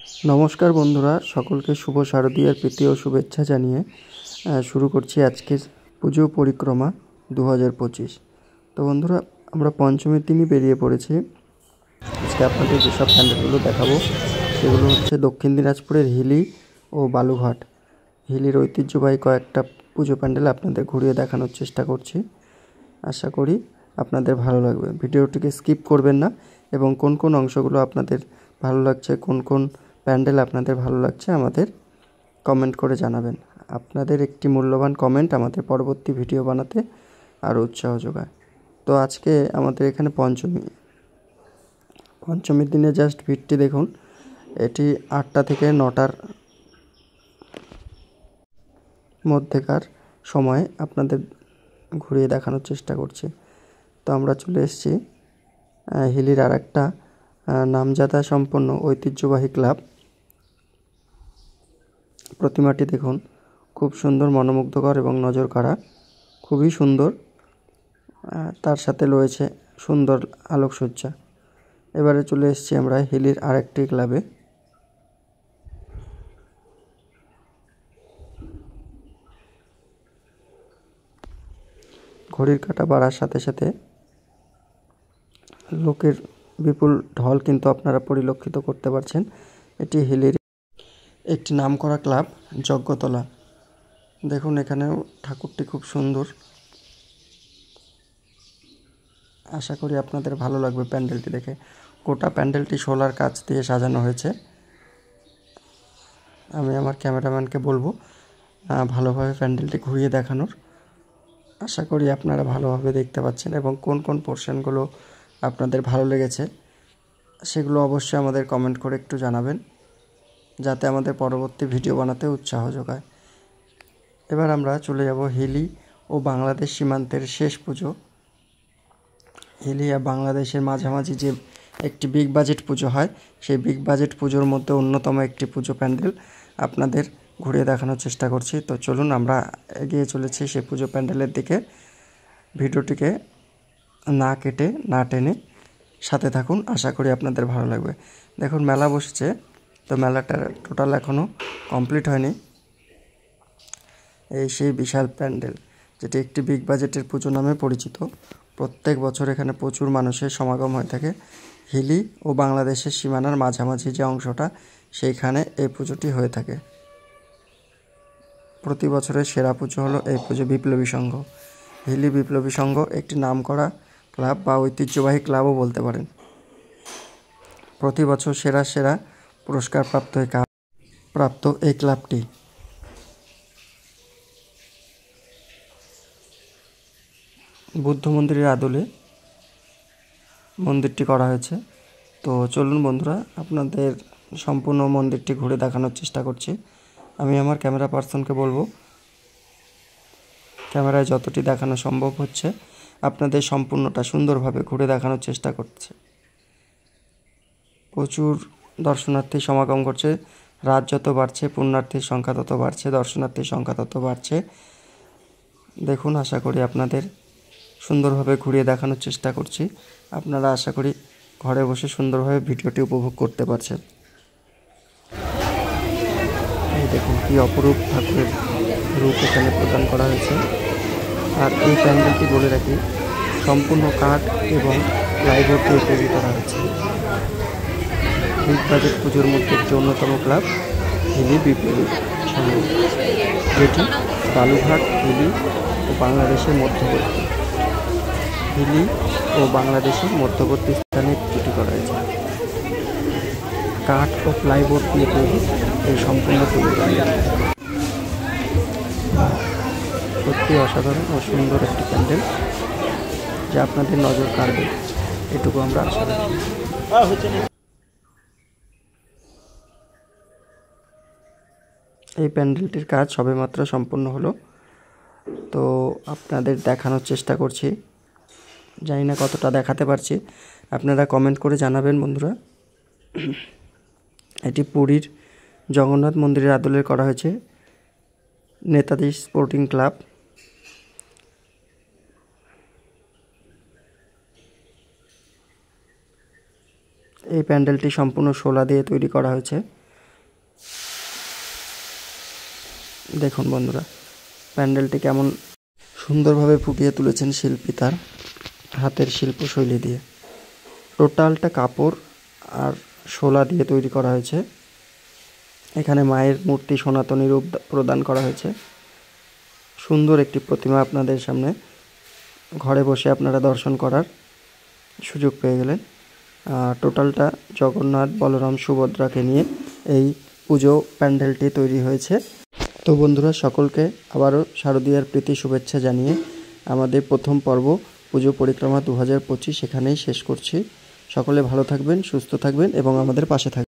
नमस्कार बंधुरा सकलके शुभ शारदीयार प्रীতি ও शुभेच्छा जानिए शुरू करছি आजकेर पुजो परिक्रमा 2025। तो बंधुरा আমরা পঞ্চমীর দিনই বেরিয়ে পড়েছি। আজকে আপনাদের যেসব প্যান্ডেলগুলো দেখাবো সেগুলো হচ্ছে দক্ষিণ দিনাজপুরের হিলি ও বালুঘাট। হিলির ঐতিহ্যবাহী কয়েকটা পুজো প্যান্ডেল আপনাদের ঘুরিয়ে দেখানোর চেষ্টা করছি। আশা করি আপনাদের ভালো লাগবে। ভিডিওটিকে স্কিপ করবেন না এবং কোন কোন অংশগুলো আপনাদের ভালো লাগছে, কোন কোন প্যান্ডেল আপনাদের ভালো লাগছে আমাদের কমেন্ট করে জানাবেন। আপনাদের একটি মূল্যবান কমেন্ট আমাদের পরবর্তী ভিডিও বানাতে আরও উৎসাহ যোগায়। তো আজকে আমাদের এখানে পঞ্চমীর দিনে জাস্ট ভিড়টি দেখুন। এটি 8টা থেকে 9টার মধ্যেকার সময়ে আপনাদের ঘুরিয়ে দেখানোর চেষ্টা করছি। তো আমরা চলে এসেছি হিলির আর একটা নামজাদা সম্পন্ন ঐতিহ্যবাহী ক্লাব। প্রতিমাটি দেখুন, খুব সুন্দর, মনোমুগ্ধকর এবং নজর কাড়া, খুবই সুন্দর। তার সাথে রয়েছে সুন্দর আলোকসজ্জা। এবারে চলে এসেছি আমরা হিলির আরেকটি ক্লাবে। ঘড়ির কাঁটা বাড়ার সাথে সাথে লোকের বিপুল ঢল কিন্তু আপনারা পরিলক্ষিত করতে পারছেন। এটি হিলির একটি নামকরা ক্লাব, যজ্ঞতলা। দেখুন এখানেও ঠাকুরটি খুব সুন্দর। আশা করি আপনাদের ভালো লাগবে প্যান্ডেলটি দেখে। গোটা প্যান্ডেলটি শোলার কাচ দিয়ে সাজানো হয়েছে। আমি আমার ক্যামেরাম্যানকে বলবো ভালোভাবে প্যান্ডেলটি ঘুরিয়ে দেখানোর। আশা করি আপনারা ভালোভাবে দেখতে পাচ্ছেন এবং কোন কোন পোর্শনগুলো আপনাদের ভালো লেগেছে সেগুলো অবশ্যই আমাদের কমেন্ট করে একটু জানাবেন, যাতে আমাদের পরবর্তী ভিডিও বানাতে উৎসাহ যোগায়। এবার আমরা চলে যাব হিলি ও বাংলাদেশ সীমান্তের শেষ পুজো। হিলি আর বাংলাদেশের মাঝামাঝি যে একটি বিগ বাজেট পুজো হয়, সেই বিগ বাজেট পুজোর মধ্যে অন্যতম একটি পুজো প্যান্ডেল আপনাদের ঘুরিয়ে দেখানোর চেষ্টা করছি। তো চলুন আমরা এগিয়ে চলেছি সেই পুজো প্যান্ডেলের দিকে। ভিডিওটিকে না কেটে না টেনে সাথে থাকুন, আশা করি আপনাদের ভালো লাগবে। দেখুন মেলা বসেছে, তো মেলাটার টোটাল এখনও কমপ্লিট হয়নি। এই সেই বিশাল প্যান্ডেল, যেটি একটি বিগ বাজেটের পুজো নামে পরিচিত। প্রত্যেক বছর এখানে প্রচুর মানুষের সমাগম হয়ে থাকে। হিলি ও বাংলাদেশের সীমানার মাঝামাঝি যে অংশটা, সেইখানে এই পুজোটি হয়ে থাকে। প্রতি বছরের সেরা পুজো হলো এই পুজো বিপ্লবী সংঘ। হিলি বিপ্লবী সংঘ একটি নামকরা ক্লাব বা ঐতিহ্যবাহী ক্লাবও বলতে পারেন। প্রতি বছর সেরা সেরা পুরস্কার প্রাপ্ত এই ক্লাবটি বুদ্ধ মন্দিরের আদলে মন্দিরটি করা হয়েছে। তো চলুন বন্ধুরা আপনাদের সম্পূর্ণ মন্দিরটি ঘুরে দেখানোর চেষ্টা করছি। আমি আমার ক্যামেরা পার্সনকে বলবো ক্যামেরায় যতটি দেখানো সম্ভব হচ্ছে আপনাদের সম্পূর্ণটা সুন্দরভাবে ঘুরে দেখানোর চেষ্টা করছে। প্রচুর দর্শনার্থী সমাগম করছে। রাত যত বাড়ছে পুণ্যার্থীর সংখ্যা তত বাড়ছে, দর্শনার্থীর সংখ্যা তত বাড়ছে। দেখুন, আশা করি আপনাদের সুন্দরভাবে ঘুরিয়ে দেখানোর চেষ্টা করছি। আপনারা আশা করি ঘরে বসে সুন্দরভাবে ভিডিওটি উপভোগ করতে পারছেন। এই দেখুন কি অপরূপ ঠাকুরের রূপ এখানে প্রদান করা হয়েছে। আর এই প্যান্ডেলটি বলে রাখি সম্পূর্ণ কাঠ এবং প্লাইবোর্ড দিয়ে তৈরি করা হয়েছে। বিগ বাজেট পুজোর মধ্যে একটি অন্যতম ক্লাব হিলি বিপ্লবী সংঘ, যেটি বালুঘাট হিলি ও বাংলাদেশের মধ্যবর্তী স্থানে তৈরি করা হয়েছে। কাঠ ও প্লাইবোর্ড দিয়ে তৈরি এই সম্পূর্ণ পুজো প্যান্ডেল সত্যি অসাধারণ ও সুন্দর একটি প্যান্ডেল, যা আপনাদের নজর কাড়বে, এটুকু আমরা আশা করি। এই প্যান্ডেলটির কাজ সবেমাত্র সম্পূর্ণ হলো, তো আপনাদের দেখানোর চেষ্টা করছি। জানি না কতটা দেখাতে পারছি, আপনারা কমেন্ট করে জানাবেন বন্ধুরা। এটি পুরীর জগন্নাথ মন্দিরের আদলে করা হয়েছে। Netaji sporting club. এই প্যান্ডেলটি সম্পূর্ণ শোলা দিয়ে তৈরি করা হয়েছে। দেখুন বন্ধুরা, প্যান্ডেলটি কেমন সুন্দরভাবে ফুটিয়ে তুলেছেন শিল্পী তার হাতের শিল্পশৈলী দিয়ে। টোটালটা কাপড় আর শোলা দিয়ে তৈরি করা হয়েছে। এখানে মায়ের মূর্তি সনাতনী রূপ প্রদান করা হয়েছে। সুন্দর একটি প্রতিমা আপনাদের সামনে ঘরে বসে আপনারা দর্শন করার সুযোগ পেয়ে গেলেন। টোটালটা জগন্নাথ, বলরাম, সুভদ্রাকে নিয়ে এই পুজো প্যান্ডেলটি তৈরি হয়েছে। তো বন্ধুরা, সকলকে আবারও শারদীয়ার প্রীতি শুভেচ্ছা জানিয়ে আমাদের প্রথম পর্ব পুজো পরিক্রমা 2025 এখানেই শেষ করছি। সকলে ভালো থাকবেন, সুস্থ থাকবেন এবং আমাদের পাশে থাকবেন।